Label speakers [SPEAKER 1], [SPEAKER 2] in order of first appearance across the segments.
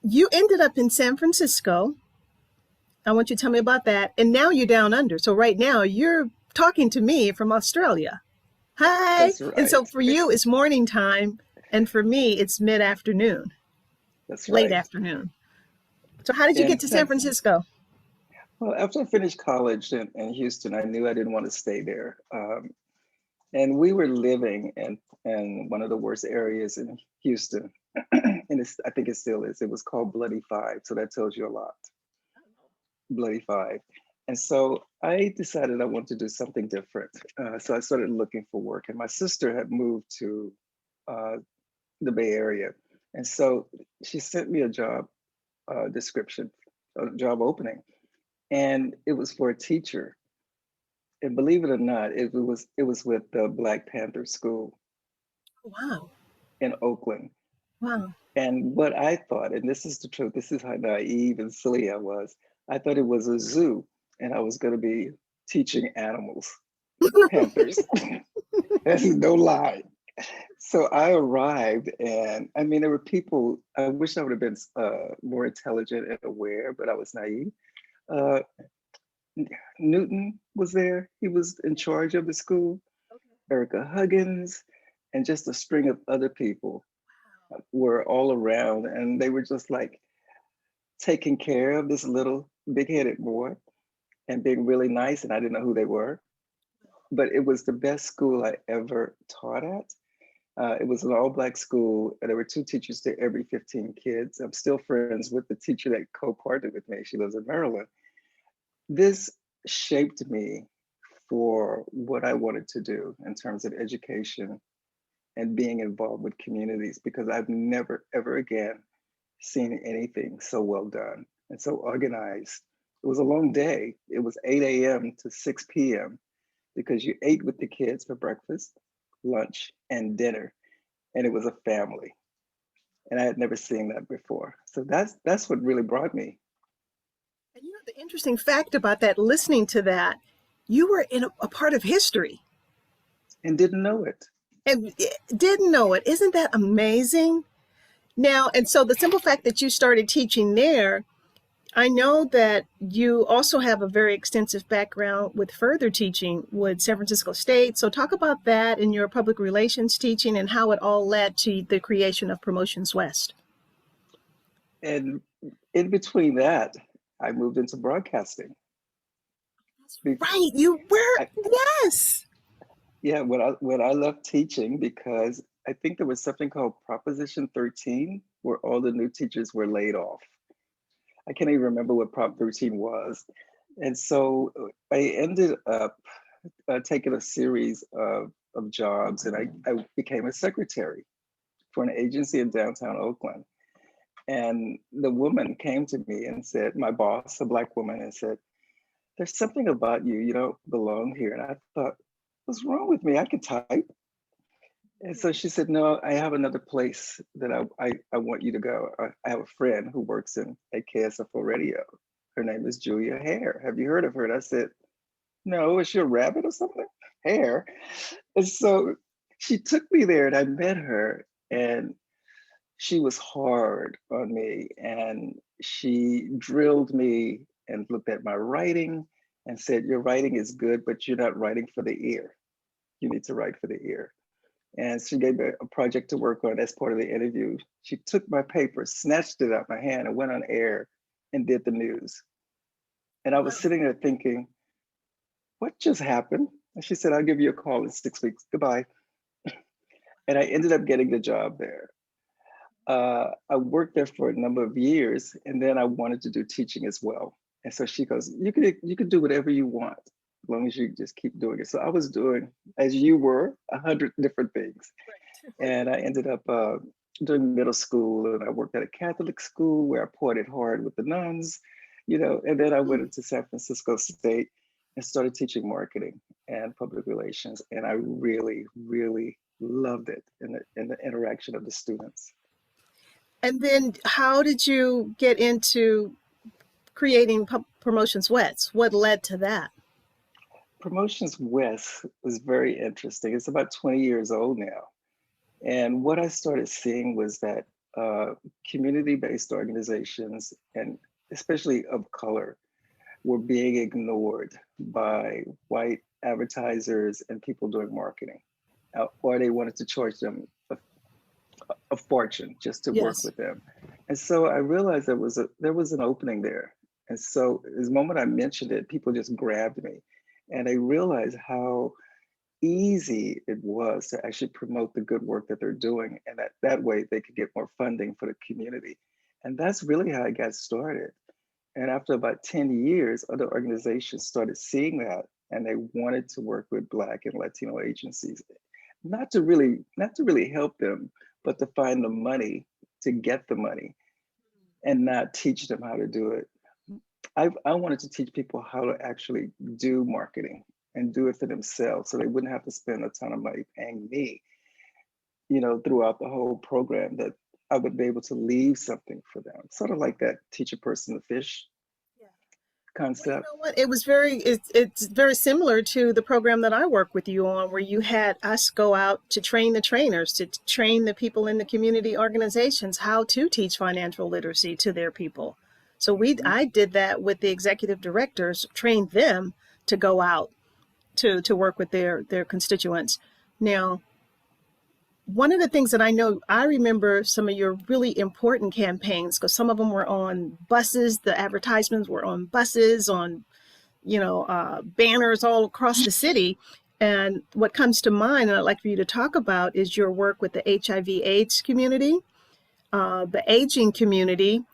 [SPEAKER 1] you ended up in San Francisco. I want you to tell me about that. And now you're down under. So right now you're talking to me from Australia. Hi.
[SPEAKER 2] That's
[SPEAKER 1] And so
[SPEAKER 2] right.
[SPEAKER 1] for you, it's morning time. And for me, it's mid-afternoon,
[SPEAKER 2] That's
[SPEAKER 1] late
[SPEAKER 2] right.
[SPEAKER 1] afternoon. So how did you get
[SPEAKER 2] And
[SPEAKER 1] to San Francisco?
[SPEAKER 2] well, after I finished college in Houston, I knew I didn't want to stay there. And we were living in one of the worst areas in Houston. And I think it still is. It was called Bloody Five. So that tells you a lot. Bloody Five. And so I decided I wanted to do something different. So I started looking for work. And my sister had moved to uh, the Bay Area. And so she sent me a job description, a job opening. And it was for a teacher. And believe it or not, it was with the Black Panther School
[SPEAKER 1] Wow.
[SPEAKER 2] in Oakland.
[SPEAKER 1] Wow.
[SPEAKER 2] And what I thought, and this is the truth, this is how naive and silly I was. I thought it was a zoo, and I was going to be teaching animals, panthers. That's no lie. So I arrived, and I mean, there were people. I wish I would have been more intelligent and aware, but I was naive. Uh, Newton was there. He was in charge of the school. Erica Huggins, and just a string of other people were all around, and they were just like taking care of this little big-headed boy and being really nice. And I didn't know who they were, but it was the best school I ever taught at. It was an all-Black school, and there were two teachers to every 15 kids. I'm still friends with the teacher that co-partnered with me. She lives in Maryland. This shaped me for what I wanted to do in terms of education and being involved with communities, because I've never, ever again seen anything so well done and so organized. It was a long day. It was 8 a.m. to 6 p.m. because you ate with the kids for breakfast, lunch, and dinner, and it was a family. And I had never seen that before. So that's what really brought me,
[SPEAKER 1] And you know the interesting fact about that, listening to that, you were in a part of history
[SPEAKER 2] and didn't know it.
[SPEAKER 1] and didn't know it. Isn't that amazing? Now, and so the simple fact that you started teaching there, I know that you also have a very extensive background with further teaching with San Francisco State. So talk about that in your public relations teaching and how it all led to the creation of Promotions West.
[SPEAKER 2] And in between that, I moved into broadcasting.
[SPEAKER 1] Right, you were,
[SPEAKER 2] I,
[SPEAKER 1] yes.
[SPEAKER 2] yeah, when I left teaching, because I think there was something called Proposition 13, where all the new teachers were laid off. I can't even remember what Prop 13 was. And so I ended up taking a series of jobs, and I became a secretary for an agency in downtown Oakland. And the woman came to me and said, my boss, a Black woman, and said, there's something about you, you don't belong here. And I thought, what's wrong with me? I can type. And so she said, no, I have another place that I want you to go. I have a friend who works at KSFO Radio. Her name is Julia Hare. Have you heard of her? And I said, no, is she a rabbit or something? Hare. And so she took me there, and I met her, and she was hard on me, and she drilled me and looked at my writing and said, your writing is good, but you're not writing for the ear. You need to write for the ear. And she gave me a project to work on as part of the interview. She took my paper, snatched it out my hand, and went on air and did the news. And I was sitting there thinking, what just happened? And she said, I'll give you a call in 6 weeks. Goodbye. And I ended up getting the job there. I worked there for a number of years, and then I wanted to do teaching as well. And so she goes, you can do whatever you want, as long as you just keep doing it. So I was doing, as you were, 100 different things. And I ended up doing middle school, and I worked at a Catholic school where I partied hard with the nuns, and then I went into San Francisco State and started teaching marketing and public relations. And I really, really loved it in the interaction of the students.
[SPEAKER 1] And then how did you get into creating Promotions West? What led to that?
[SPEAKER 2] Promotions West was very interesting. It's about 20 years old now. And what I started seeing was that community-based organizations, and especially of color, were being ignored by white advertisers and people doing marketing, or they wanted to charge them a fortune just to work
[SPEAKER 1] Yes.
[SPEAKER 2] with them. And so I realized there was an opening there. And so the moment I mentioned it, people just grabbed me. And I realized how easy it was to actually promote the good work that they're doing. And that way they could get more funding for the community. And that's really how I got started. And after about 10 years, other organizations started seeing that and they wanted to work with Black and Latino agencies, not to really help them, but to find the money to get the money and not teach them how to do it. I wanted to teach people how to actually do marketing and do it for themselves so they wouldn't have to spend a ton of money paying me, throughout the whole program, that I would be able to leave something for them. Sort of like that teach a person to fish
[SPEAKER 1] Well, you
[SPEAKER 2] concept.
[SPEAKER 1] know what? It's very similar to the program that I work with you on, where you had us go out to train the trainers, to train the people in the community organizations how to teach financial literacy to their people. So
[SPEAKER 2] Mhm.
[SPEAKER 1] I did that with the executive directors, trained them to go out to work with their constituents. Now, one of the things that I remember some of your really important campaigns, because some of them were on buses. The advertisements were on buses, on banners all across the city. And what comes to mind, and I'd like for you to talk about, is your work with the HIV/AIDS community, the aging community,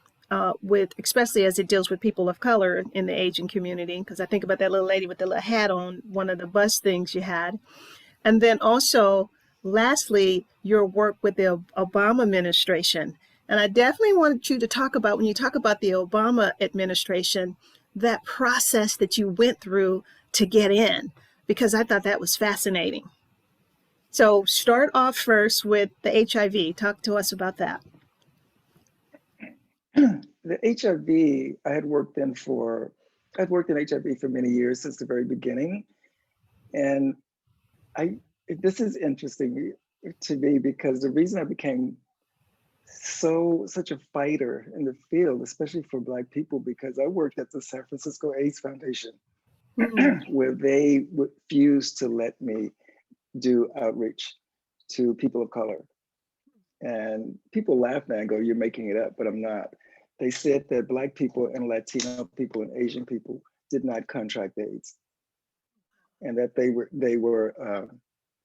[SPEAKER 1] with especially as it deals with people of color in the aging community. Because I think about that little lady with the little hat on one of the bus things you had, and then also, lastly, your work with the Obama administration. And I definitely want you to talk about, when you talk about the Obama administration, that process that you went through to get in, because I thought that was fascinating. So start off first with the HIV. Talk to us about that.
[SPEAKER 2] The HIV, I'd worked in HIV for many years since the very beginning. And I, this is interesting to me because the reason I became such a fighter in the field, especially for Black people, because I worked at the San Francisco AIDS Foundation,
[SPEAKER 1] Mm,
[SPEAKER 2] where they refused to let me do outreach to people of color. And people laugh now and go, "You're making it up," but I'm not. They said that Black people and Latino people and Asian people did not contract AIDS, and that they were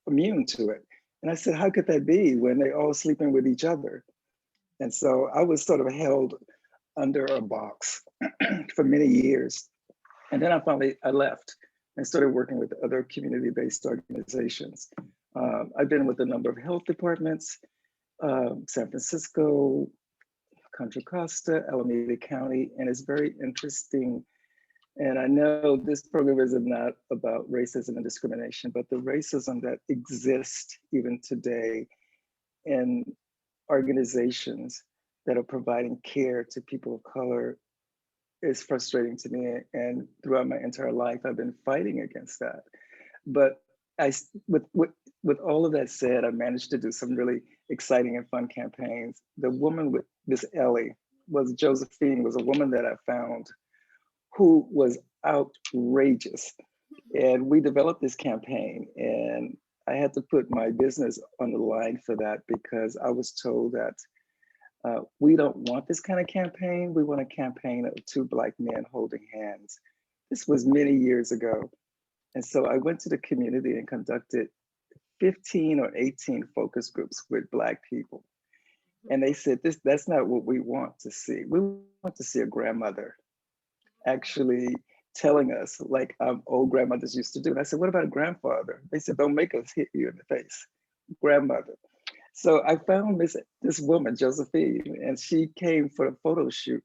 [SPEAKER 2] immune to it. And I said, "How could that be when they're all sleeping with each other?" And so I was sort of held under a box for many years. And then I left and started working with other community-based organizations. I've been with a number of health departments, San Francisco, Contra Costa, Alameda County, and it's very interesting. And I know this program is not about racism and discrimination, but the racism that exists even today in organizations that are providing care to people of color is frustrating to me. And throughout my entire life, I've been fighting against that. But I, with all of that said, I managed to do some really exciting and fun campaigns. The woman with Miss Ellie Josephine was a woman that I found who was outrageous. And we developed this campaign, and I had to put my business on the line for that because I was told that we don't want this kind of campaign. We want a campaign of two Black men holding hands. This was many years ago. And so I went to the community and conducted 15 or 18 focus groups with Black people. And they said, that's not what we want to see. We want to see a grandmother actually telling us, like old grandmothers used to do. And I said, what about a grandfather? They said, don't make us hit you in the face, grandmother. So I found this woman, Josephine, and she came for a photo shoot,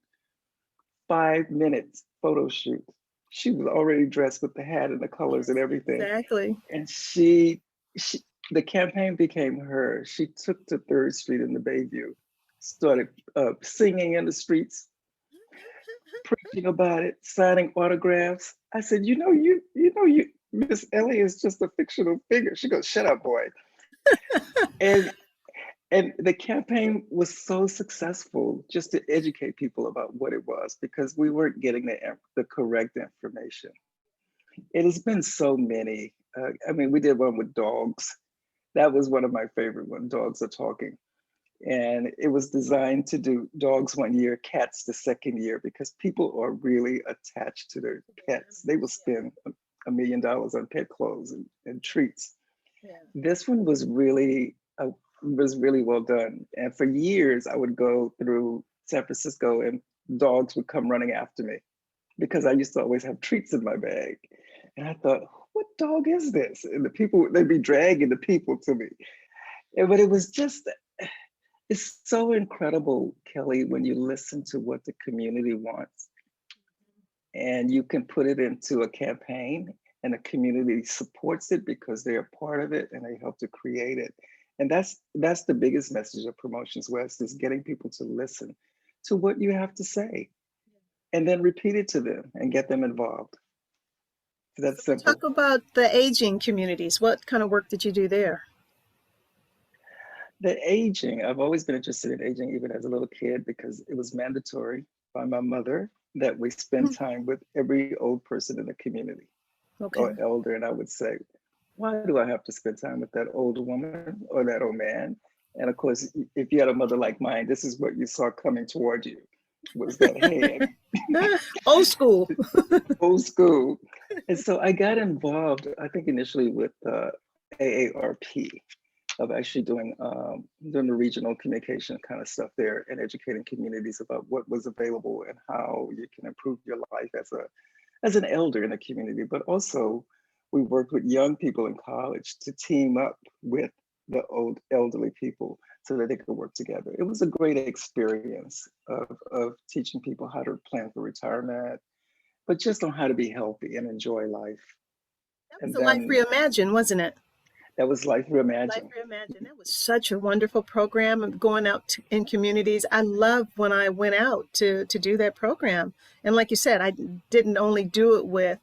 [SPEAKER 2] 5 minutes photo shoot. She was already dressed with the hat and the colors
[SPEAKER 1] yes,
[SPEAKER 2] and everything.
[SPEAKER 1] exactly.
[SPEAKER 2] And the campaign became her. She took to 3rd Street in the Bayview, started singing in the streets, preaching about it, signing autographs. I said, Miss Ellie is just a fictional figure. She goes, shut up, boy. And And the campaign was so successful just to educate people about what it was, because we weren't getting the correct information. It has been so many. I mean, we did one with dogs. That was one of my favorite ones, Dogs Are Talking. And it was designed to do dogs one year, cats the second year, because people are really attached to their pets. They will spend $1 million on pet clothes and treats.
[SPEAKER 1] Yeah.
[SPEAKER 2] This one was really well done. And for years, I would go through San Francisco and dogs would come running after me because I used to always have treats in my bag. And I thought, what dog is this? And the people, they'd be dragging the people to me. But it was just, it's so incredible, Kelly, when you listen to what the community wants and you can put it into a campaign and the community supports it because they're a part of it and they help to create it. And that's the biggest message of Promotions West, is getting people to listen to what you have to say and then repeat it to them and get them involved. That's
[SPEAKER 1] So
[SPEAKER 2] simple.
[SPEAKER 1] talk about the aging communities. What kind of work did you do there?
[SPEAKER 2] The aging, I've always been interested in aging, even as a little kid, because it was mandatory by my mother that we spend time with every old person in the community, or elder. And I would say, why do I have to spend time with that old woman or that old man? And of course, if you had a mother like mine, this is what you saw coming toward you, was that hand.
[SPEAKER 1] Old school.
[SPEAKER 2] Old school. And so I got involved, I think initially with AARP, of actually doing the regional communication kind of stuff there and educating communities about what was available and how you can improve your life as an elder in a community. But also we worked with young people in college to team up with the old elderly people so that they could work together. It was a great experience of teaching people how to plan for retirement, but just on how to be healthy and enjoy life.
[SPEAKER 1] That was a Life Reimagined, wasn't it?
[SPEAKER 2] That was Life Reimagined.
[SPEAKER 1] Life Reimagined. That was such a wonderful program of going out in communities. I loved when I went out to do that program. And like you said, I didn't only do it with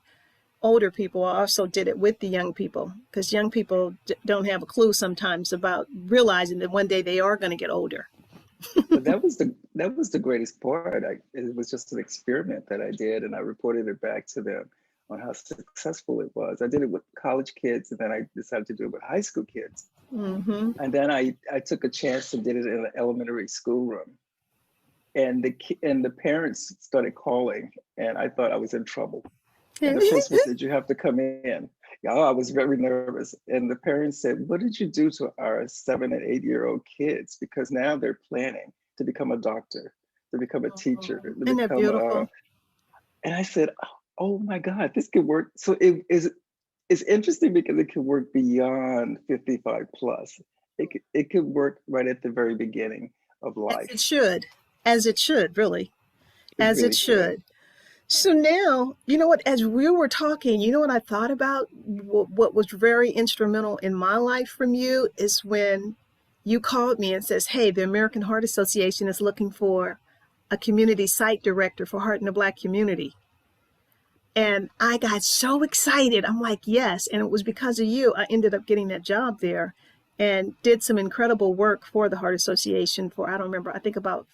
[SPEAKER 1] older people, I also did it with the young people, because young people don't have a clue sometimes about realizing that one day they are going to get older.
[SPEAKER 2] But that was the greatest part. It was just an experiment that I did, and I reported it back to them on how successful it was. I did it with college kids, and then I decided to do it with high school kids.
[SPEAKER 1] Mm-hmm.
[SPEAKER 2] And then I took a chance and did it in an elementary schoolroom. And the parents started calling, and I thought I was in trouble. And the principal said, you have to come in. Oh, I was very nervous. And the parents said, what did you do to our 7 and 8 year old kids? Because now they're planning to become a doctor, to become a teacher.
[SPEAKER 1] Isn't that beautiful?
[SPEAKER 2] And I said, oh my God, this could work. So it's interesting because it can work beyond 55 plus. It could work right at the very beginning of life.
[SPEAKER 1] As it should, really. As it should. So now, you know what, as we were talking, you know what I thought about? What was very instrumental in my life from you is when you called me and says, hey, the American Heart Association is looking for a community site director for Heart in the Black community. And I got so excited. I'm like, yes. And it was because of you, I ended up getting that job there and did some incredible work for the Heart Association for, I don't remember, I think about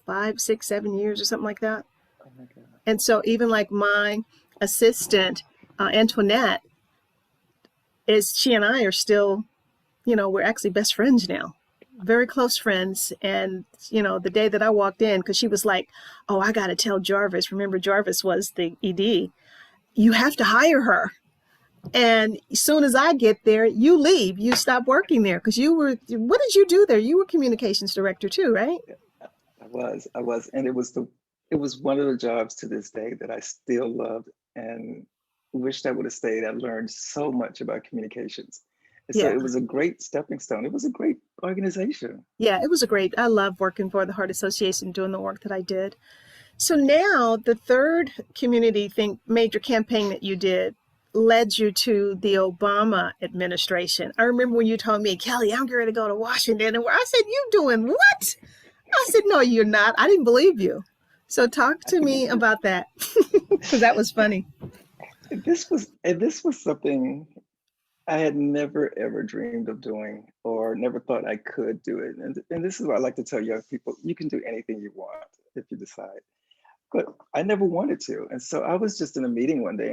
[SPEAKER 1] 5, 6, 7 years or something like that.
[SPEAKER 2] Oh my God.
[SPEAKER 1] And so even like my assistant, Antoinette, she and I are still, we're actually best friends now, very close friends. And, the day that I walked in, because she was like, oh, I got to tell Jarvis, remember Jarvis was the ED, you have to hire her. And as soon as I get there, you leave, you stop working there, because what did you do there? You were communications director too, right?
[SPEAKER 2] I was. And it was one of the jobs to this day that I still loved and wished I would have stayed. I learned so much about communications. And so it was a great stepping stone. It was a great organization.
[SPEAKER 1] Yeah, it was I love working for the Heart Association, doing the work that I did. So now the third major campaign that you did led you to the Obama administration. I remember when you told me, Kelly, I'm going to go to Washington. And I said, you doing what? I said, no, you're not. I didn't believe you. So talk to me about that, because that was funny.
[SPEAKER 2] This was something I had never ever dreamed of doing or never thought I could do it. And this is what I like to tell young people, you can do anything you want if you decide. But I never wanted to. And so I was just in a meeting one day